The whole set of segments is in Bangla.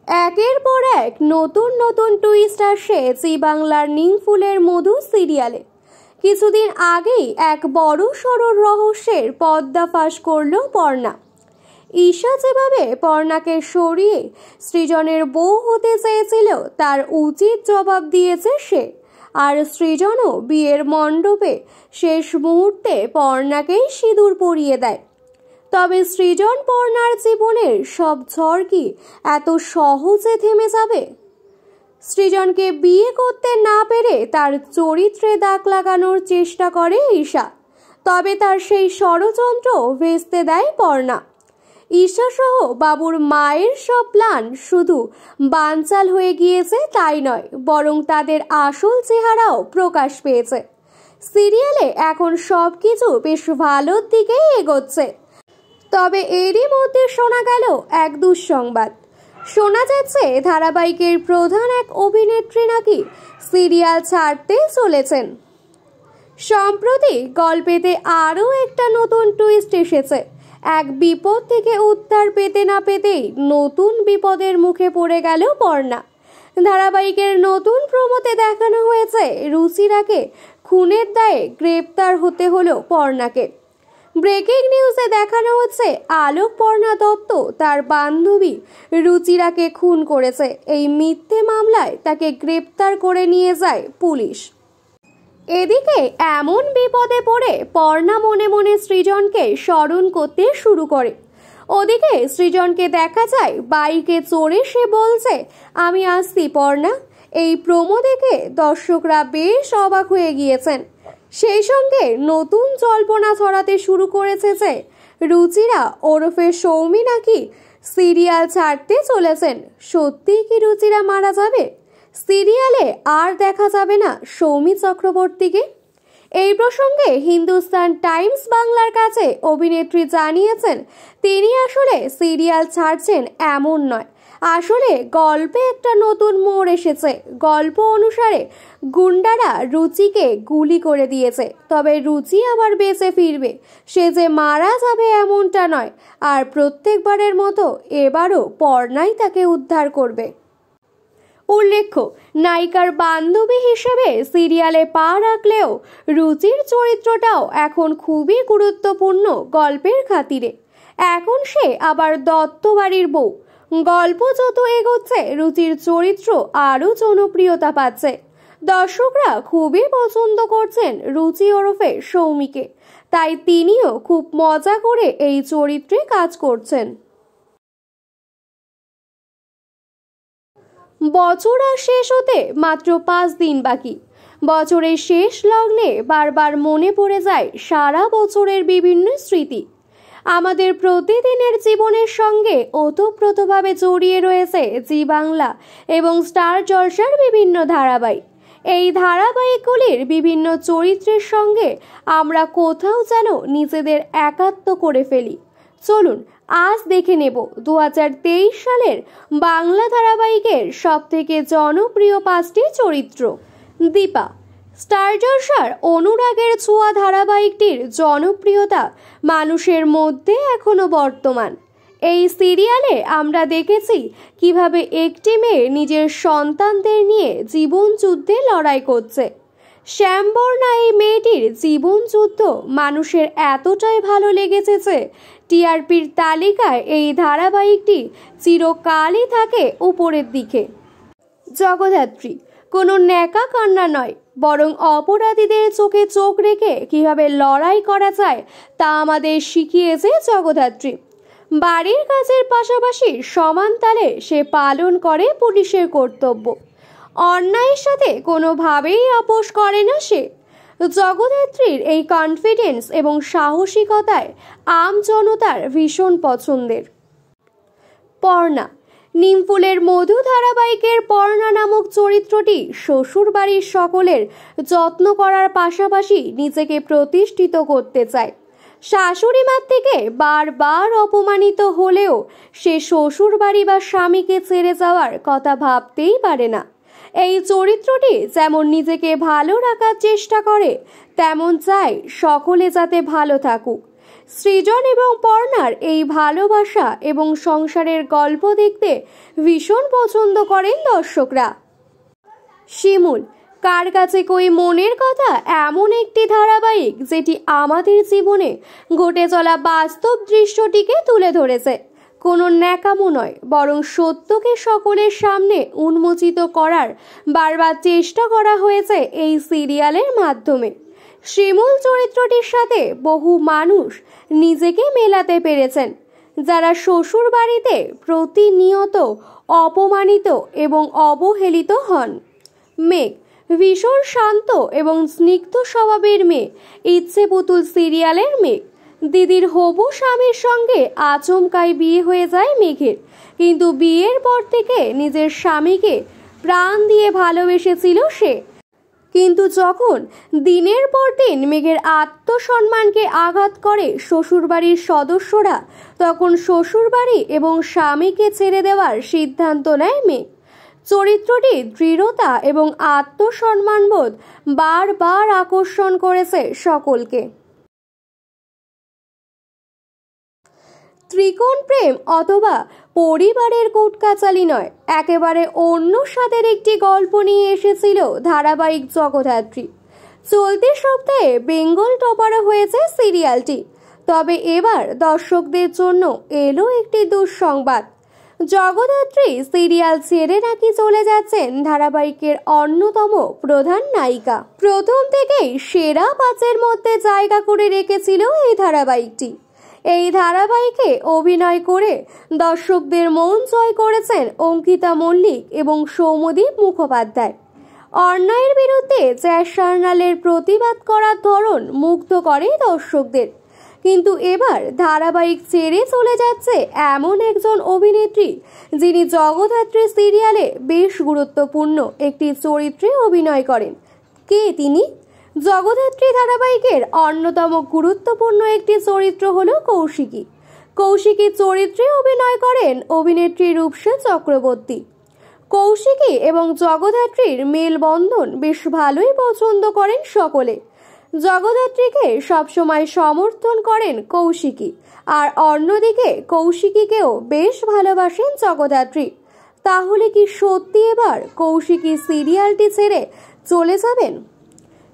একের পর এক নতুন নতুন টুইস্ট আসে জি বাংলার নিমফুলের মধু সিরিয়ালে। কিছুদিন আগেই এক বড় সড় রহস্যের পর্দা ফাঁস করল পর্ণা। ঈশা যেভাবে পর্ণাকে সরিয়ে সৃজনের বউ হতে চেয়েছিল তার উচিত জবাব দিয়েছে সে। আর সৃজনও বিয়ের মণ্ডপে শেষ মুহূর্তে পর্ণাকেই সিঁদুর পরিয়ে দেয়। তবে সৃজন পর্ণার জীবনের সব ঝড় কি এত সহজে থেমে যাবে? সৃজনকে বিয়ে করতে না পেরে তার চরিত্রে দাগ লাগানোর চেষ্টা করে ঈশা, তবে তার সেই ষড়যন্ত্র ভেস্তে দেয় পর্ণা। ঈশা সহ বাবুর মায়ের সব প্ল্যান শুধু বানচাল হয়ে গিয়েছে তাই নয়, বরং তাদের আসল চেহারাও প্রকাশ পেয়েছে। সিরিয়ালে এখন সবকিছু বেশ ভালোর দিকেই এগোচ্ছে। তবে এরই মধ্যে শোনা গেল এক দুঃসংবাদ। শোনা যাচ্ছে ধারাবাহিকের প্রধান এক অভিনেত্রী নাকি সিরিয়াল ছাড়তে চলেছেন। সম্প্রতি গল্পেতে আরও একটা নতুন টুইস্ট এসেছে। এক বিপদ থেকে উদ্ধার পেতে না পেতেই নতুন বিপদের মুখে পড়ে গেল পর্ণা। ধারাবাহিকের নতুন প্রোমোতে দেখানো হয়েছে রুচিরাকে খুনের দায়ে গ্রেপ্তার হতে হলো পর্ণাকে। ব্রেকিং নিউজে দেখানো হচ্ছে আলোক পর্ণা দত্ত তার বান্ধবী রুচিরাকে খুন করেছে। এই মিথ্যে মামলায় তাকে গ্রেপ্তার করে নিয়ে যায় পুলিশ। এদিকে এমন বিপদে পড়ে পর্ণা মনে মনে সৃজনকে স্মরণ করতে শুরু করে। ওদিকে সৃজনকে দেখা যায় বাইকে চড়ে সে বলছে, আমি আসছি পর্ণা। এই প্রোমো দেখে দর্শকরা বেশ অবাক হয়ে গিয়েছেন। সেই সঙ্গে নতুন জল্পনা ছড়াতে শুরু করেছে যে রুচিরা ওরফে সৌমি নাকি সিরিয়াল ছাড়তে চলেছেন। সত্যিই কি রুচিরা মারা যাবে? সিরিয়ালে আর দেখা যাবে না সৌমি চক্রবর্তীকে? এই প্রসঙ্গে হিন্দুস্তান টাইমস বাংলার কাছে অভিনেত্রী জানিয়েছেন তিনি আসলে সিরিয়াল ছাড়ছেন এমন নয়, আসলে গল্পে একটা নতুন মোড় এসেছে। গল্প অনুসারে গুন্ডারা রুচিকে গুলি করে দিয়েছে, তবে রুচি আবার বেঁচে ফিরবে। সে যে মারা যাবে এমনটা নয়, আর প্রত্যেকবারের মতো এবারও পর্ণাই তাকে উদ্ধার করবে। উল্লেখ্য, নায়িকার বান্ধবী হিসেবে সিরিয়ালে পা রাখলেও রুচির চরিত্রটাও এখন খুবই গুরুত্বপূর্ণ গল্পের খাতিরে। এখন সে আবার দত্ত বাড়ির বউ। গল্প যত এগোচ্ছে রুচির চরিত্র আরও জনপ্রিয়তা পাচ্ছে। দর্শকরা খুবই পছন্দ করছেন রুচি ওরফে সৌমিকে, তাই তিনিও খুব মজা করে এই চরিত্রে কাজ করছেন। বছর আর শেষ হতে মাত্র 5 দিন বাকি। বছরের শেষ লগ্নে বারবার মনে পড়ে যায় সারা বছরের বিভিন্ন স্মৃতি। আমাদের প্রতিদিনের জীবনের সঙ্গে ওতপ্রোতভাবে জড়িয়ে রয়েছে জি বাংলা এবং স্টার জলসার বিভিন্ন ধারাবাহিক। এই ধারাবাহিকগুলির বিভিন্ন চরিত্রের সঙ্গে আমরা কোথাও যেন নিজেদের একাত্ম করে ফেলি। চলুন আজ দেখে নেব 2023 সালের বাংলা ধারাবাহিকের সবথেকে জনপ্রিয় 5টি চরিত্র। দীপা। স্টার জলসার অনুরাগের ছোঁয়া ধারাবাহিকটির জনপ্রিয়তা মানুষের মধ্যে এখনো বর্তমান। এই সিরিয়ালে আমরা দেখেছি কিভাবে একটি মেয়ে নিজের সন্তানদের নিয়ে জীবন যুদ্ধে লড়াই করছে। শ্যামবর্ণা এই মেয়েটির জীবন যুদ্ধ মানুষের এতটাই ভালো লেগেছে যে টিআরপির তালিকায় এই ধারাবাহিকটি চিরকালই থাকে উপরের দিকে। জগদ্ধাত্রী। কোনো ন্যাকা কান্না নয়, বরং অপরাধীদের চোখে চোখ রেখে কিভাবে লড়াই করা যায় তা আমাদের শিখিয়েছে জগদ্ধাত্রী। বাড়ির কাজের পাশাপাশি সমান তালে সে পালন করে পুলিশের কর্তব্য। অন্যায়ের সাথে কোনোভাবেই আপোষ করে না সে। জগদ্ধাত্রীর এই কনফিডেন্স এবং সাহসিকতায় আম জনতার ভীষণ পছন্দের। পর্ণা। নিমফুলের মধু ধারাবাহিকের পর্ণা নামক চরিত্রটি শ্বশুর বাড়ির সকলের যত্ন করার পাশাপাশি নিজেকে প্রতিষ্ঠিত করতে চায়। শাশুড়ি মার থেকে বারবার অপমানিত হলেও সে শ্বশুর বাড়ি বা স্বামীকে ছেড়ে যাওয়ার কথা ভাবতেই পারে না। এই চরিত্রটি যেমন নিজেকে ভালো রাখার চেষ্টা করে, তেমন চায় সকলে যাতে ভালো থাকুক। সৃজন এবং পর্ণার এই ভালোবাসা এবং সংসারের গল্প দেখতে ভীষণ পছন্দ করেন দর্শকরা। শিমুল, কার কাছে কই মনের কথা এমন একটি ধারাবাহিক যেটি আমাদের জীবনে ঘটে চলা বাস্তব দৃশ্যটিকে তুলে ধরেছে। কোনো ন্যাকামো নয়, বরং সত্যকে সকলের সামনে উন্মোচিত করার বারবার চেষ্টা করা হয়েছে এই সিরিয়ালের মাধ্যমে। শিমুল চরিত্রটির সাথে বহু মানুষ নিজেকে মেলাতে পেরেছেন, যারা শ্বশুর বাড়িতে প্রতিনিয়ত অপমানিত এবং অবহেলিত হন। মেঘ, ভীষণ শান্ত এবং স্নিগ্ধ স্বভাবের মেয়ে, ইচ্ছে পুতুল সিরিয়ালের মেঘ। দিদির হবু স্বামীর সঙ্গে আচমকাই বিয়ে হয়ে যায় মেঘের, কিন্তু বিয়ের পর থেকে নিজের স্বামীকে প্রাণ দিয়ে ভালোবেসেছিল সে। কিন্তু যখন দিনের পর দিন মেঘের আত্মসম্মানকে আঘাত করে শ্বশুরবাড়ির সদস্যরা, তখন শ্বশুরবাড়ি এবং স্বামীকে ছেড়ে দেওয়ার সিদ্ধান্ত নেয় মেঘ। চরিত্রটির দৃঢ়তা এবং আত্মসম্মানবোধ বারবার আকর্ষণ করেছে সকলকে। ত্রিকোণ প্রেম অথবা পরিবারের কোটকাচালি নয়, একেবারে অন্য স্বাদের একটি গল্প নিয়ে এসেছিল ধারাবাহিক জগদ্ধাত্রী। চলতি সপ্তাহে বেঙ্গল টপারও হয়েছে সিরিয়ালটি। তবে এবার দর্শকদের জন্য এলো একটি দুঃসংবাদ। জগদ্ধাত্রী সিরিয়াল ছেড়ে নাকি চলে যাচ্ছেন ধারাবাহিকের অন্যতম প্রধান নায়িকা। প্রথম থেকেই সেরা 5-এর মধ্যে জায়গা করে রেখেছিল এই ধারাবাহিকটি। এই ধারাবাহিকে অভিনয় করে দর্শকদের মন জয় করেছেন অঙ্কিতা মল্লিক এবং সৌম্যদীপ মুখোপাধ্যায়। অন্যায়ের বিরুদ্ধে জ্যাস সার্নালের প্রতিবাদ করার ধরন মুগ্ধ করে দর্শকদের। কিন্তু এবার ধারাবাহিক ছেড়ে চলে যাচ্ছে এমন একজন অভিনেত্রী, যিনি জগদ্ধাত্রী সিরিয়ালে বেশ গুরুত্বপূর্ণ একটি চরিত্রে অভিনয় করেন। কে তিনি? জগদ্ধাত্রী ধারাবাহিকের অন্যতম গুরুত্বপূর্ণ একটি চরিত্র হল কৌশিকী। কৌশিকী চরিত্রে অভিনয় করেন অভিনেত্রী রূপসা চক্রবর্তী। কৌশিকী এবং জগদ্ধাত্রীর মেলবন্ধন বেশ ভালোই পছন্দ করেন সকলে। জগদ্ধাত্রীকে সবসময় সমর্থন করেন কৌশিকী, আর অন্যদিকে কৌশিকীকেও বেশ ভালোবাসেন জগদ্ধাত্রী। তাহলে কি সত্যি এবার কৌশিকী সিরিয়ালটি ছেড়ে চলে যাবেন?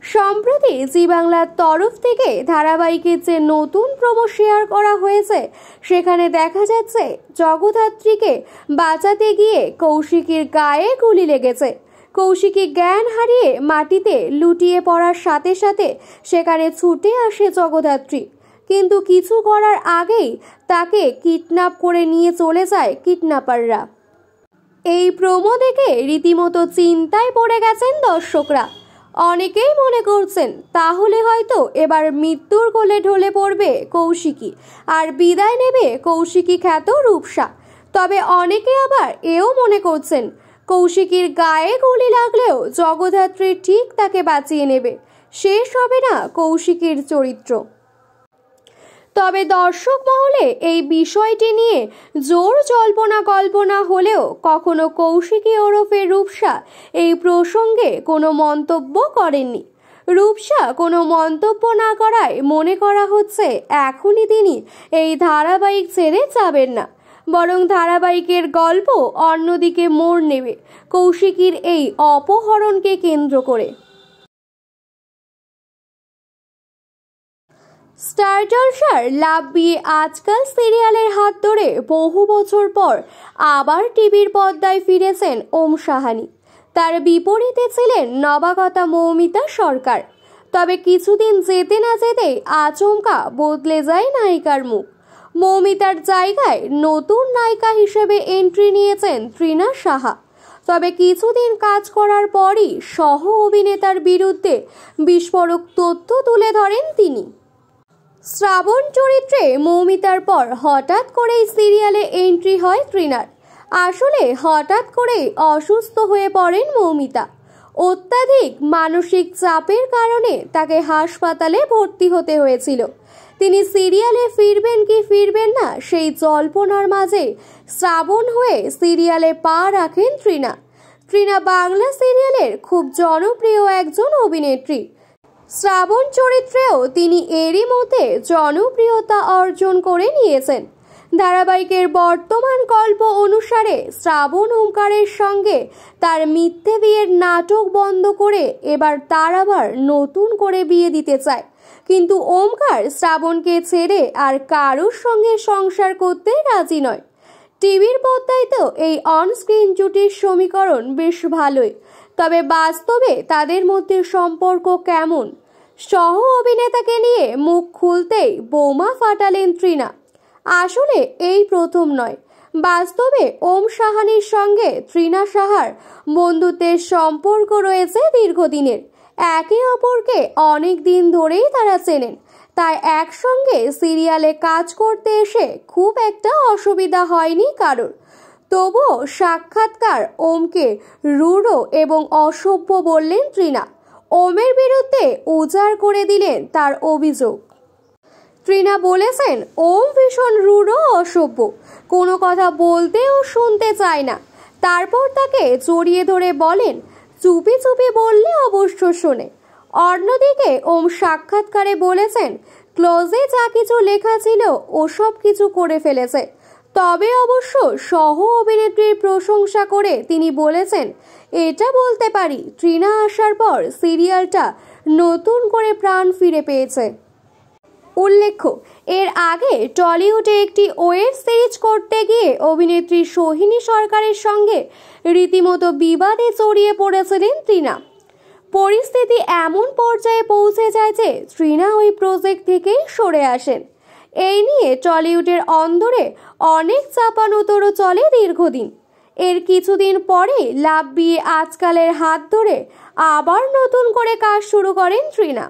সম্প্রতি জি বাংলার তরফ থেকে ধারাবাহিকের যে নতুন প্রোমো শেয়ার করা হয়েছে, সেখানে দেখা যাচ্ছে জগদ্ধাত্রীকে বাঁচাতে গিয়ে কৌশিকীর গায়ে গুলি লেগেছে। কৌশিকী জ্ঞান হারিয়ে মাটিতে লুটিয়ে পড়ার সাথে সাথে সেখানে ছুটে আসে জগদ্ধাত্রী, কিন্তু কিছু করার আগেই তাকে কিডন্যাপ করে নিয়ে চলে যায় কিডন্যাপাররা। এই প্রোমো দেখে রীতিমতো চিন্তায় পড়ে গেছেন দর্শকরা। অনেকেই মনে করছেন তাহলে হয়তো এবার মৃত্যুর কোলে ঢলে পড়বে কৌশিকী, আর বিদায় নেবে কৌশিকী খ্যাত রূপসা। তবে অনেকে আবার এও মনে করছেন কৌশিকীর গায়ে গুলি লাগলেও জগদ্ধাত্রী ঠিক তাকে বাঁচিয়ে নেবে, শেষ হবে না কৌশিকীর চরিত্র। তবে দর্শক মহলে এই বিষয়টি নিয়ে জোর জল্পনা কল্পনা হলেও কখনো কৌশিকী ওরফে রূপসা এই প্রসঙ্গে কোনো মন্তব্য করেননি। রূপসা কোনো মন্তব্য না করায় মনে করা হচ্ছে এখনই তিনি এই ধারাবাহিক ছেড়ে যাবেন না, বরং ধারাবাহিকের গল্প অন্যদিকে মোড় নেবে কৌশিকীর এই অপহরণকে কেন্দ্র করে। স্টার জলসার লাভ বিয়ে আজকাল সিরিয়ালের হাত ধরে বহু বছর পর আবার টিভির পর্দায় ফিরেছেন ওম সাহানি। তার বিপরীতে ছিলেন নবাগতা মৌমিতা সরকার। তবে কিছুদিন যেতে না যেতেই আচমকা বদলে যায় নায়িকার মুখ। মৌমিতার জায়গায় নতুন নায়িকা হিসেবে এন্ট্রি নিয়েছেন তৃণা সাহা। তবে কিছুদিন কাজ করার পরই সহ অভিনেতার বিরুদ্ধে বিস্ফোরক তথ্য তুলে ধরেন তিনি। শ্রাবণ চরিত্রে মৌমিতার পর হঠাৎ করেই সিরিয়ালে এন্ট্রি হয় তৃণার। আসলে হঠাৎ করেই অসুস্থ হয়ে পড়েন মৌমিতা। অত্যাধিক মানসিক চাপের কারণে তাকে হাসপাতালে ভর্তি হতে হয়েছিল। তিনি সিরিয়ালে ফিরবেন কি ফিরবেন না সেই জল্পনার মাঝে শ্রাবণ হয়ে সিরিয়ালে পা রাখেন তৃণা। তৃণা বাংলা সিরিয়ালের খুব জনপ্রিয় একজন অভিনেত্রী। শ্রাবণ চরিত্রেও তিনি এরই মধ্যে জনপ্রিয়তা অর্জন করে নিয়েছেন। ধারাবাহিকের বর্তমান গল্প অনুসারে শ্রাবণ ওমকারের সঙ্গে তার মিথ্যে বিয়ের নাটক বন্ধ করে এবার তার আবার নতুন করে বিয়ে দিতে চায়, কিন্তু ওমকার শ্রাবণকে ছেড়ে আর কারোর সঙ্গে সংসার করতে রাজি নয়। টিভির পর্দায় তো এই অনস্ক্রিন জুটির সমীকরণ বেশ ভালোই, তবে বাস্তবে তাদের মধ্যে সম্পর্ক কেমন? সহ অভিনেতাকে নিয়ে মুখ খুলতেই বোমা ফাটালেন তৃণা। আসলে এই প্রথম নয়, বাস্তবে ওম সাহানির সঙ্গে তৃণা সাহার বন্ধুত্বের সম্পর্ক রয়েছে দীর্ঘদিনের। একে অপরকে অনেক দিন ধরেই তারা চেনেন, তাই একসঙ্গে সিরিয়ালে কাজ করতে এসে খুব একটা অসুবিধা হয়নি কারোর। তবুও সাক্ষাৎকার ওমকে রূঢ় এবং অসভ্য বললেন তৃণা। ওমের বিরুদ্ধে উজাড় করে দিলেন তার অভিযোগ। তৃণা বলেছেন, ওম ভীষণ রূঢ়, অসভ্য, কোনো কথা বলতেও শুনতে চায় না। তারপর তাকে জড়িয়ে ধরে বলেন, চুপি চুপি বললে অবশ্য শোনে। অন্যদিকে ওম সাক্ষাৎকারে বলেছেন, ক্লোজে যা কিছু লেখা ছিল ওসব কিছু করে ফেলেছে। তবে অবশ্য সহ অভিনেত্রীর প্রশংসা করে তিনি বলেছেন, এটা বলতে পারি তৃণা আসার পর সিরিয়ালটা নতুন করে প্রাণ ফিরে পেয়েছে। উল্লেখ্য, এর আগে টলিউডে একটি ওয়েব সিরিজ করতে গিয়ে অভিনেত্রী সোহিনী সরকারের সঙ্গে রীতিমতো বিবাদে জড়িয়ে পড়েছিলেন তৃণা। পরিস্থিতি এমন পর্যায়ে পৌঁছে যায় যে তৃণা ওই প্রজেক্ট থেকেই সরে আসেন। এই নিয়ে টলিউডের অন্দরে অনেক চাপানোতরও চলে দীর্ঘদিন। এর কিছুদিন পরে লাভ বিয়ে আজকালের হাত ধরে আবার নতুন করে কাজ শুরু করেন তৃণা।